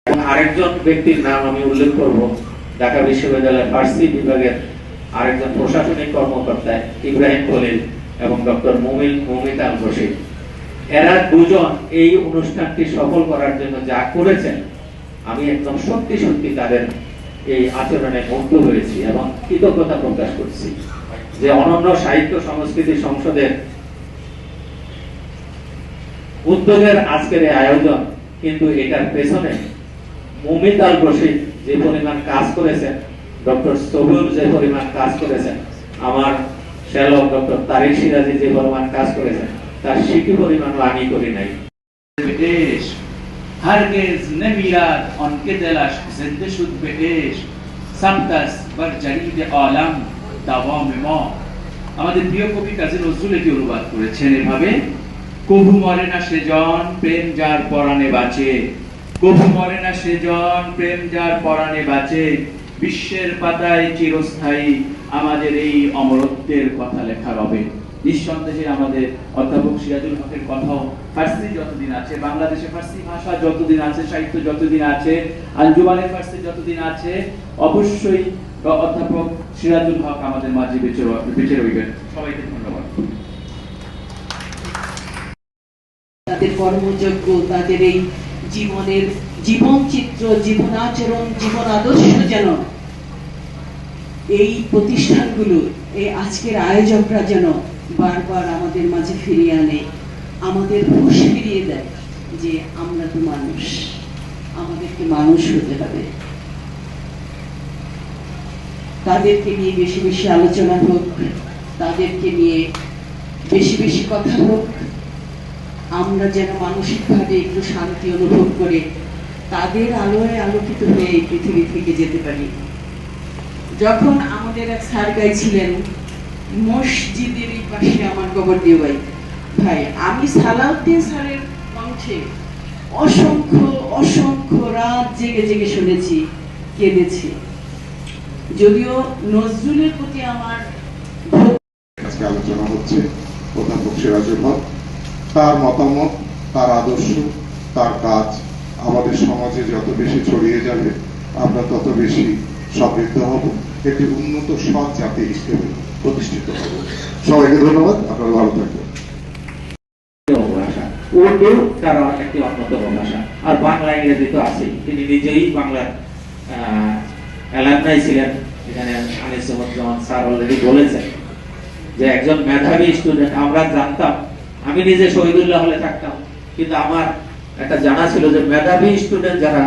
আরেকজন ব্যক্তির নাম আমি উল্লেখ করব, ঢাকা বিশ্ববিদ্যালয়ের ফার্সি বিভাগের আরেকজন প্রশাসনিক কর্মকর্তা ইব্রাহিম খলিল এবং ডক্টর মুমিত আল রশিদ। এরা দুজন এই অনুষ্ঠানটি সফল করার জন্য যা করেছেন, আমি একদম সত্যি সত্যি তাদের এই আচরণে মুগ্ধ হয়েছি এবং কৃতজ্ঞতা প্রকাশ করছি যে অনন্য সাহিত্য সংস্কৃতি সংসদের উদ্যোগের আজকের এই আয়োজন, কিন্তু এটার পেছনে মুমিত আল রশিদ যে পরিমাণ কাজ করেছেন, ডক্টর সবুল যে পরিমাণ কাজ করেছেন, আমার শ্যালক ডক্টর তারিক সিরাজি যে পরিমাণ কাজ করেছেন, তার সিকি পরিমাণও আমি করি নাই। هرگز نمیرد آن که دلش زنده شد به عشق سمت است بر جدید عالم دوام ما। আমাদের প্রিয় কবি কাজী নজরুল এটি অনুবাদ করেছেন এভাবে: কভু মরে না সেজন প্রেম যার পরাণে বাঁচে, কভু মরে না সেজন প্রেম যার পরাণে বাঁচে, বিশ্বের পাতায় চিরস্থায়ী আমাদের এই অমরত্বের কথা লেখা রবে। নিঃসন্দেহে আমাদের অধ্যাপক সিরাজুল হকের কথাও ফার্সি যতদিন আছে, বাংলাদেশে ফার্সি ভাষা যতদিন আছে, সাহিত্য যতদিন আছে, আঞ্জুমানের ফার্সি যতদিন আছে, অবশ্যই অধ্যাপক সিরাজুল হক আমাদের মাঝে বেঁচে রইবেন। সবাইকে ধন্যবাদ। তাদের কর্মযজ্ঞ, তাদের এই জীবনের জীবনচিত্র, জীবনাচরণ, জীবন আদর্শ যেন এই প্রতিষ্ঠানগুলো, এই আজকের আয়োজকরা যেন বারবার আমাদের মাঝে ফিরিয়ে আনে, আমাদের হুঁশ ফিরিয়ে দেয় যে আমরা তো মানুষ, আমাদেরকে মানুষ হতে হবে। তাদেরকে নিয়ে বেশি বেশি আলোচনা হোক, তাদেরকে নিয়ে বেশি বেশি কথা হোক, আমরা যেন মানসিকভাবে একটু শান্তি অনুভব করে তাদের আলোয় আলোকিত হয়ে এই পৃথিবী থেকে যেতে পারি। যখন আমাদের এক স্যার গাইছিলেন, মসজিদের এই পাশে আমার কবর দিয়ে ভাই, আমি সালাউদ্দিন স্যারের কণ্ঠে অসংখ্য অসংখ্য রাত জেগে জেগে শুনেছি, কেঁদেছি। যদিও নজরুলের প্রতি আমার আজকে আলোচনা হচ্ছে অধ্যাপক সিরাজুল হক, তার মতামত, তার আদর্শ, তার কাজ আমাদের সমাজে যত বেশি ছড়িয়ে যাবে, আমরা তত বেশি সমৃদ্ধ হব, একটি উন্নত সৎ জাতি হিসেবে প্রতিষ্ঠিত হব। সবাইকে ধন্যবাদ, আপনারা ভালো থাকবেন। উর্দু তার একটি অন্যতম ভাষা, আর বাংলা ইংরেজি তো আছেই। তিনি নিজেই বাংলার অ্যালামনাই ছিলেন। এখানে আনিসুজ্জামান স্যার অলরেডি বলেছেন যে একজন মেধাবী স্টুডেন্ট, আমরা জানতাম, আমি নিজে শহীদুল্লাহ হলে থাকতাম, কিন্তু আমার একটা জানা ছিল যে মেধাবী স্টুডেন্ট যারা